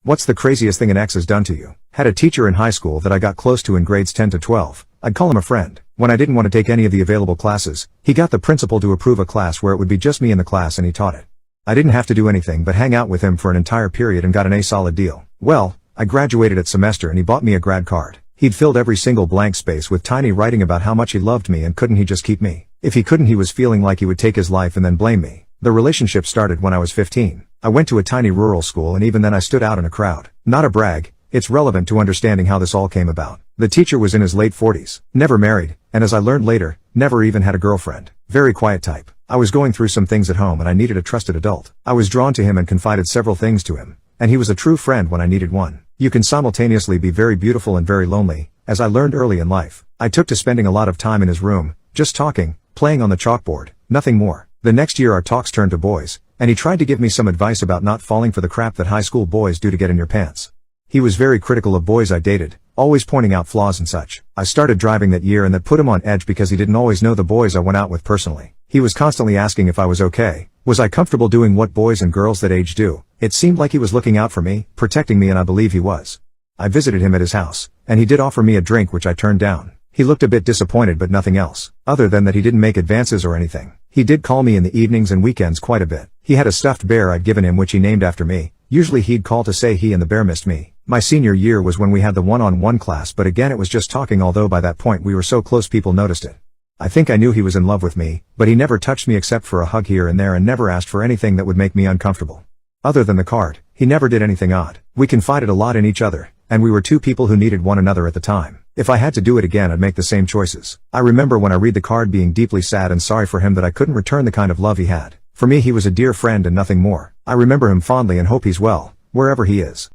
What's the craziest thing an ex has done to you? Had a teacher in high school that I got close to in grades 10 to 12. I'd call him a friend. When I didn't want to take any of the available classes, he got the principal to approve a class where it would be just me in the class and he taught it. I didn't have to do anything but hang out with him for an entire period and got an A solid deal. Well, I graduated at semester and he bought me a grad card. He'd filled every single blank space with tiny writing about how much he loved me and couldn't he just keep me. If he couldn't, he was feeling like he would take his life and then blame me. The relationship started when I was 15. I went to a tiny rural school and even then I stood out in a crowd. Not a brag, it's relevant to understanding how this all came about. The teacher was in his late 40s, never married, and as I learned later, never even had a girlfriend. Very quiet type. I was going through some things at home and I needed a trusted adult. I was drawn to him and confided several things to him, and he was a true friend when I needed one. You can simultaneously be very beautiful and very lonely, as I learned early in life. I took to spending a lot of time in his room, just talking, playing on the chalkboard, nothing more. The next year our talks turned to boys, and he tried to give me some advice about not falling for the crap that high school boys do to get in your pants. He was very critical of boys I dated, always pointing out flaws and such. I started driving that year and that put him on edge because he didn't always know the boys I went out with personally. He was constantly asking if I was okay. Was I comfortable doing what boys and girls that age do? It seemed like he was looking out for me, protecting me, and I believe he was. I visited him at his house, and he did offer me a drink which I turned down. He looked a bit disappointed but nothing else, other than that he didn't make advances or anything. He did call me in the evenings and weekends quite a bit. He had a stuffed bear I'd given him which he named after me. Usually he'd call to say he and the bear missed me. My senior year was when we had the one-on-one class, but again it was just talking, although by that point we were so close people noticed it. I think I knew he was in love with me, but he never touched me except for a hug here and there and never asked for anything that would make me uncomfortable. Other than the card, he never did anything odd. We confided a lot in each other, and we were two people who needed one another at the time. If I had to do it again, I'd make the same choices. I remember when I read the card being deeply sad and sorry for him that I couldn't return the kind of love he had. For me, he was a dear friend and nothing more. I remember him fondly and hope he's well, wherever he is.